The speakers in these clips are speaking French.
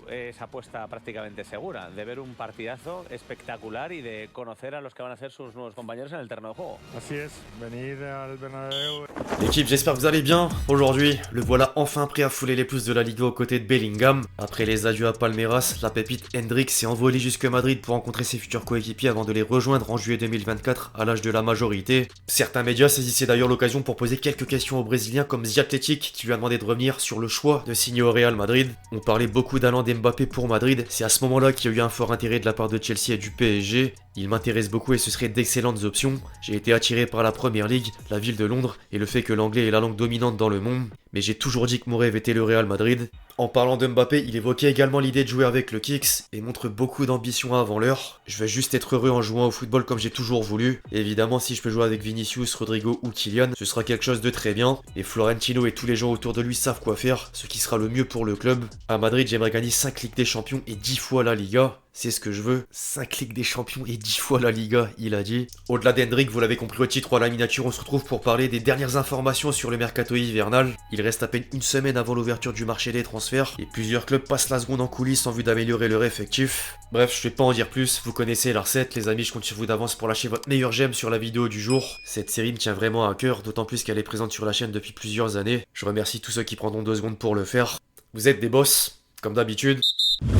Es apuesta prácticamente segura de ver un partidazo espectacular y de conocer a los que van a ser sus nuevos compañeros en el terreno de juego. Así es, venir al Bernabéu. L'équipe, j'espère que vous allez bien. Aujourd'hui, le voilà enfin prêt à fouler les plus de la Liga aux côtés de Bellingham. Après les adieux à Palmeiras, la pépite Hendrik s'est envolé jusque Madrid pour rencontrer ses futurs coéquipiers avant de les rejoindre en juillet 2024 à l'âge de la majorité. Certains médias saisissaient d'ailleurs l'occasion pour poser quelques questions aux Brésiliens comme The Athletic qui lui a demandé de revenir sur le choix de signer au Real Madrid. On parlait beaucoup d'Haaland et Mbappé pour Madrid, c'est à ce moment-là qu'il y a eu un fort intérêt de la part de Chelsea et du PSG. Il m'intéresse beaucoup et ce serait d'excellentes options. J'ai été attiré par la Premier League, la ville de Londres et le fait que l'anglais est la langue dominante dans le monde. Mais j'ai toujours dit que mon rêve était le Real Madrid. En parlant de Mbappé, il évoquait également l'idée de jouer avec le Kicks et montre beaucoup d'ambition avant l'heure. Je vais juste être heureux en jouant au football comme j'ai toujours voulu. Et évidemment, si je peux jouer avec Vinicius, Rodrigo ou Kylian, ce sera quelque chose de très bien. Et Florentino et tous les gens autour de lui savent quoi faire, ce qui sera le mieux pour le club. À Madrid, j'aimerais gagner 5 Ligues des Champions et 10 fois la Liga. C'est ce que je veux. 5 Ligues des Champions et 10 fois la Liga, il a dit. Au-delà d'Hendrik, vous l'avez compris au titre ou à la miniature, on se retrouve pour parler des dernières informations sur le mercato hivernal. Il reste à peine une semaine avant l'ouverture du marché des transferts et plusieurs clubs passent la seconde en coulisses en vue d'améliorer leur effectif. Bref, je vais pas en dire plus, vous connaissez la recette, les amis, je compte sur vous d'avance pour lâcher votre meilleur j'aime sur la vidéo du jour. Cette série me tient vraiment à cœur, d'autant plus qu'elle est présente sur la chaîne depuis plusieurs années. Je remercie tous ceux qui prendront 2 secondes pour le faire. Vous êtes des boss, comme d'habitude.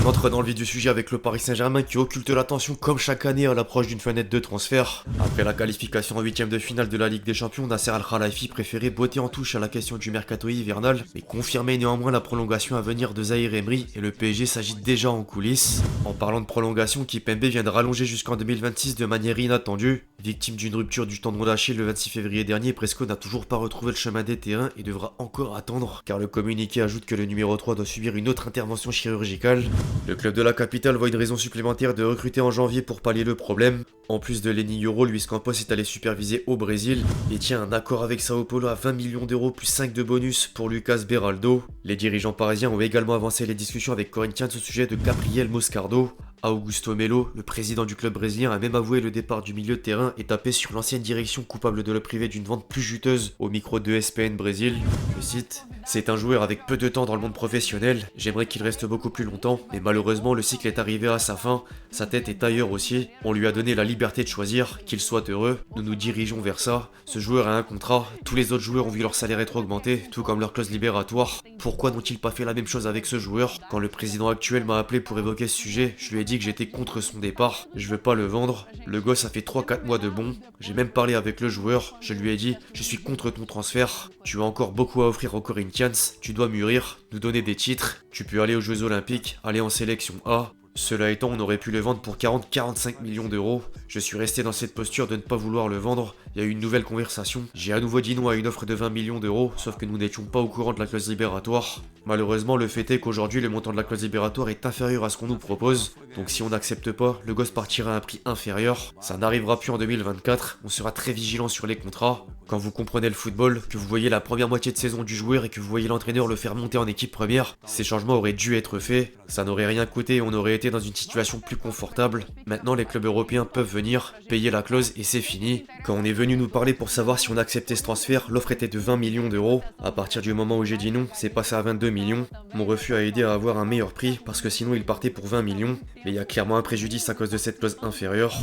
On entre dans le vif du sujet avec le Paris Saint-Germain qui occulte l'attention comme chaque année à l'approche d'une fenêtre de transfert. Après la qualification en 8ème de finale de la Ligue des Champions, Nasser Al-Khelaifi préférait botter en touche à la question du mercato hivernal, mais confirmait néanmoins la prolongation à venir de Zahir Emery et le PSG s'agite déjà en coulisses. En parlant de prolongation, Kimpembe vient de rallonger jusqu'en 2026 de manière inattendue. Victime d'une rupture du tendon d'Achille le 26 février dernier, Presco n'a toujours pas retrouvé le chemin des terrains et devra encore attendre, car le communiqué ajoute que le numéro 3 doit subir une autre intervention chirurgicale. Le club de la capitale voit une raison supplémentaire de recruter en janvier pour pallier le problème. En plus de Lenny Yoro, Luis Campos est allé superviser au Brésil et tient un accord avec Sao Paulo à 20 millions d'euros plus 5 de bonus pour Lucas Beraldo. Les dirigeants parisiens ont également avancé les discussions avec Corinthians au sujet de Gabriel Moscardo. Augusto Melo, le président du club brésilien, a même avoué le départ du milieu de terrain et tapé sur l'ancienne direction coupable de le priver d'une vente plus juteuse au micro de ESPN Brésil. Je cite: « C'est un joueur avec peu de temps dans le monde professionnel, j'aimerais qu'il reste beaucoup plus longtemps, mais malheureusement le cycle est arrivé à sa fin, sa tête est ailleurs aussi, on lui a donné la liberté de choisir, qu'il soit heureux, nous nous dirigeons vers ça, ce joueur a un contrat, tous les autres joueurs ont vu leur salaire être augmenté, tout comme leur clause libératoire, pourquoi n'ont-ils pas fait la même chose avec ce joueur? Quand le président actuel m'a appelé pour évoquer ce sujet, je lui ai dit que j'étais contre son départ, je veux pas le vendre, le gosse a fait 3-4 mois de bon, j'ai même parlé avec le joueur, je lui ai dit je suis contre ton transfert, tu as encore beaucoup à offrir aux Corinthians, tu dois mûrir, nous donner des titres, tu peux aller aux Jeux Olympiques, aller en sélection A. Cela étant, on aurait pu le vendre pour 40-45 millions d'euros. Je suis resté dans cette posture de ne pas vouloir le vendre. Il y a eu une nouvelle conversation. J'ai à nouveau dit non à une offre de 20 millions d'euros, sauf que nous n'étions pas au courant de la clause libératoire. Malheureusement, le fait est qu'aujourd'hui, le montant de la clause libératoire est inférieur à ce qu'on nous propose. Donc si on n'accepte pas, le gosse partira à un prix inférieur. Ça n'arrivera plus en 2024. On sera très vigilant sur les contrats. Quand vous comprenez le football, que vous voyez la première moitié de saison du joueur et que vous voyez l'entraîneur le faire monter en équipe première, ces changements auraient dû être faits. Ça n'aurait rien coûté et on aurait été dans une situation plus confortable. Maintenant, les clubs européens peuvent venir, payer la clause et c'est fini. Quand on est venu nous parler pour savoir si on acceptait ce transfert, l'offre était de 20 millions d'euros. À partir du moment où j'ai dit non, c'est passé à 22 millions. Mon refus a aidé à avoir un meilleur prix parce que sinon il partait pour 20 millions. Mais il y a clairement un préjudice à cause de cette clause inférieure.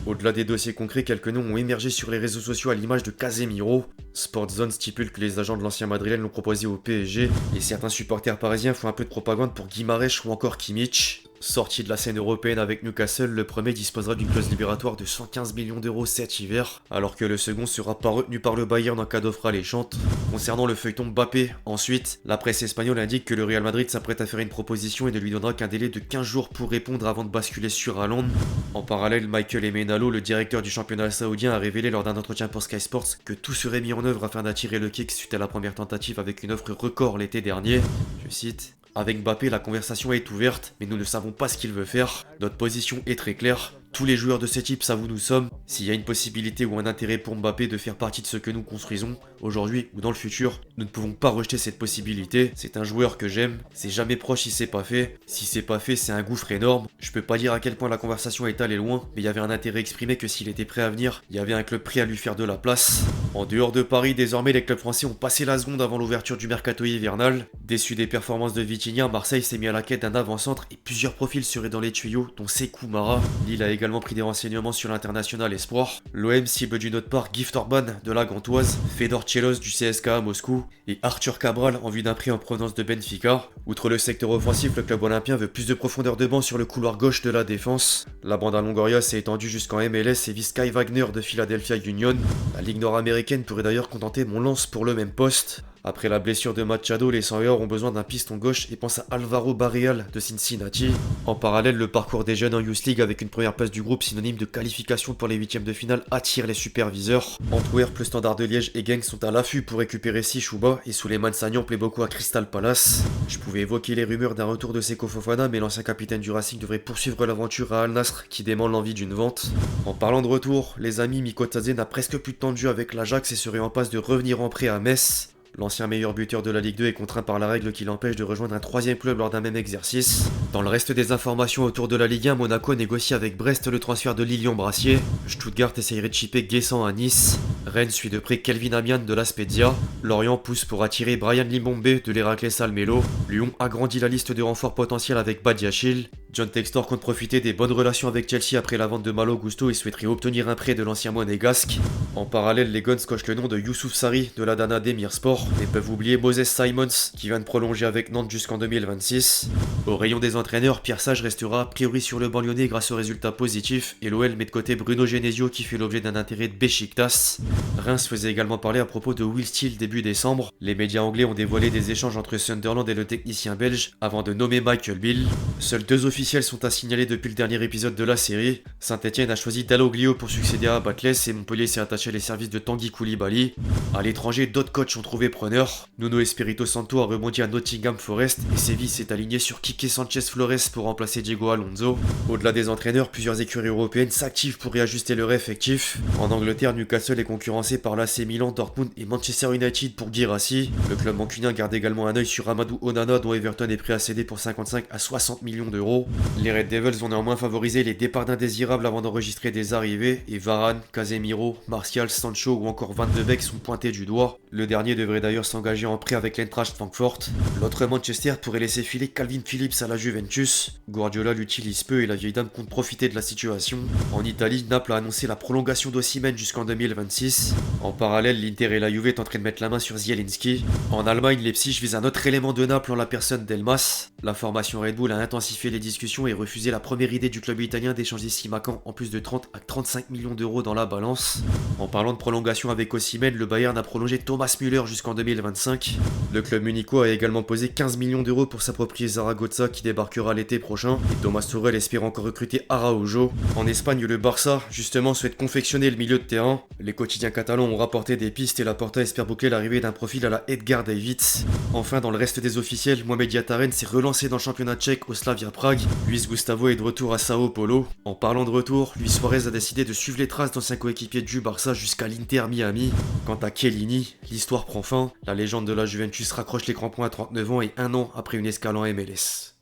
Au-delà des dossiers concrets, quelques noms ont émergé sur les réseaux sociaux à l'image de Casemiro. Sportzone stipule que les agents de l'ancien madrilène l'ont proposé au PSG et certains supporters parisiens font un peu de propagande pour Guimarães ou encore Kimmich. Sorti de la scène européenne avec Newcastle, le premier disposera d'une clause libératoire de 115 millions d'euros cet hiver, alors que le second sera pas retenu par le Bayern en cas d'offre alléchante. Concernant le feuilleton Mbappé, ensuite, la presse espagnole indique que le Real Madrid s'apprête à faire une proposition et ne lui donnera qu'un délai de 15 jours pour répondre avant de basculer sur Haaland. En parallèle, Michael Emenalo, le directeur du championnat saoudien, a révélé lors d'un entretien pour Sky Sports que tout serait mis en œuvre afin d'attirer le kick suite à la première tentative avec une offre record l'été dernier. Je cite: « Avec Mbappé, la conversation est ouverte, mais nous ne savons pas ce qu'il veut faire. Notre position est très claire. Tous les joueurs de cette type savent où nous sommes. S'il y a une possibilité ou un intérêt pour Mbappé de faire partie de ce que nous construisons, aujourd'hui ou dans le futur. Nous ne pouvons pas rejeter cette possibilité. C'est un joueur que j'aime. C'est jamais proche si c'est pas fait. Si c'est pas fait, c'est un gouffre énorme. Je peux pas dire à quel point la conversation est allée loin, mais il y avait un intérêt exprimé que s'il était prêt à venir, il y avait un club prêt à lui faire de la place. En dehors de Paris, désormais les clubs français ont passé la seconde avant l'ouverture du mercato hivernal. Déçu des performances de Vitinha, Marseille s'est mis à la quête d'un avant-centre et plusieurs profils seraient dans les tuyaux, dont Sekou Mara. Lille a également pris des renseignements sur l'international espoir. L'OM cible d'une autre part Gift Orban de la Gantoise, Fedor Tchelos du CSKA Moscou et Arthur Cabral en vue d'un prix en provenance de Benfica. Outre le secteur offensif, le club olympien veut plus de profondeur de banc sur le couloir gauche de la défense. La bande à Longoria s'est étendue jusqu'en MLS et vise Kai Wagner de Philadelphia Union. La Ligue nord-américaine pourrait d'ailleurs contenter Montlens pour le même poste. Après la blessure de Machado, les 100 ont besoin d'un piston gauche et pensent à Alvaro Barreal de Cincinnati. En parallèle, le parcours des jeunes en Youth League avec une première place du groupe synonyme de qualification pour les huitièmes de finale attire les superviseurs. Antwerp, le Standard de Liège et Genk sont à l'affût pour récupérer Sishuba et Souleymane Sagnan plaît beaucoup à Crystal Palace. Je pouvais évoquer les rumeurs d'un retour de Seko Fofana, mais l'ancien capitaine du Racing devrait poursuivre l'aventure à Al Nassr qui dément l'envie d'une vente. En parlant de retour, les amis, Mikotadze n'a presque plus de temps de jeu avec l'Ajax et serait en passe de revenir en prêt à Metz. L'ancien meilleur buteur de la Ligue 2 est contraint par la règle qui l'empêche de rejoindre un troisième club lors d'un même exercice. Dans le reste des informations autour de la Ligue 1, Monaco négocie avec Brest le transfert de Lilian Brassier. Stuttgart essayerait de chipper Guessant à Nice. Rennes suit de près Kelvin Amian de la Spezia. Lorient pousse pour attirer Brian Limbombe de l'Heracles Almelo. Lyon agrandit la liste de renforts potentiels avec Badiachil. John Textor compte profiter des bonnes relations avec Chelsea après la vente de Malo Gusto et souhaiterait obtenir un prêt de l'ancien monégasque. En parallèle, les Guns cochent le nom de Youssouf Sarri de l'Adana Demirspor et peuvent oublier Moses Simons qui vient de prolonger avec Nantes jusqu'en 2026. Au rayon des entraîneurs, Pierre Sage restera a priori sur le banc lyonnais grâce aux résultats positifs et l'OL met de côté Bruno Genesio qui fait l'objet d'un intérêt de Beşiktaş. Reims faisait également parler à propos de Will Steele début décembre. Les médias anglais ont dévoilé des échanges entre Sunderland et le technicien belge avant de nommer Michael Beale. Seuls deux officiels sont à signaler depuis le dernier épisode de la série. Saint-Etienne a choisi Dalloglio pour succéder à Batles et Montpellier s'est attaché les services de Tanguy Koulibaly. À l'étranger, d'autres coachs ont trouvé preneur. Nuno Espirito Santo a rebondi à Nottingham Forest et Séville s'est aligné sur Quique Sanchez Flores pour remplacer Diego Alonso. Au-delà des entraîneurs, plusieurs écuries européennes s'activent pour réajuster leur effectif. En Angleterre, Newcastle est concurrencé par l'AC Milan, Dortmund et Manchester United pour Guirassy. Le club mancunien garde également un œil sur Amadou Onana dont Everton est prêt à céder pour 55 à 60 millions d'euros. Les Red Devils vont néanmoins favoriser les départs d'indésirables avant d'enregistrer des arrivées et Varane, Casemiro, Martial, Sancho ou encore Van de Beek sont pointés du doigt. Le dernier devrait d'ailleurs s'engager en prêt avec l'Eintracht Francfort. L'autre Manchester pourrait laisser filer Calvin Phillips à la Juventus. Guardiola l'utilise peu et la vieille dame compte profiter de la situation. En Italie, Naples a annoncé la prolongation d'Osimhen jusqu'en 2026. En parallèle, l'Inter et la Juve tentent de mettre la main sur Zielinski. En Allemagne, Leipzig vise un autre élément de Naples en la personne d'Elmas. La formation Red Bull a intensifié les discussions et refusé la première idée du club italien d'échanger Simakan en plus de 30 à 35 millions d'euros dans la balance. En parlant de prolongation avec Osimhen, le Bayern a prolongé Thomas Müller jusqu'en 2025. Le club munichois a également posé 15 millions d'euros pour s'approprier Zaragoza qui débarquera l'été prochain. Et Thomas Tuchel espère encore recruter Araujo. En Espagne, le Barça, justement, souhaite confectionner le milieu de terrain. Les quotidiens catalans ont rapporté des pistes et la Porta espère boucler l'arrivée d'un profil à la Edgar Davids. Enfin, dans le reste des officiels, Mohamed Yataren s'est relancé dans le championnat tchèque au Slavia Prague. Luis Gustavo est de retour à Sao Paulo. En parlant de retour, Luis Suarez a décidé de suivre les traces d'anciens coéquipiers du Barça jusqu'à l'Inter Miami. Quant à Chiellini, l'histoire prend fin. La légende de la Juventus raccroche les crampons à 39 ans et un an après une escale en MLS.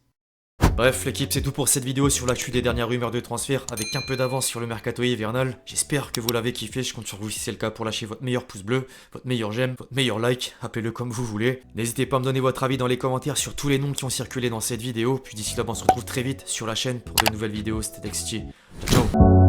Bref l'équipe, c'est tout pour cette vidéo sur l'actu des dernières rumeurs de transfert avec un peu d'avance sur le mercato hivernal. J'espère que vous l'avez kiffé, je compte sur vous si c'est le cas pour lâcher votre meilleur pouce bleu, votre meilleur j'aime, votre meilleur like, appelez-le comme vous voulez. N'hésitez pas à me donner votre avis dans les commentaires sur tous les noms qui ont circulé dans cette vidéo. Puis d'ici là, on se retrouve très vite sur la chaîne pour de nouvelles vidéos. C'était Dexty. Ciao.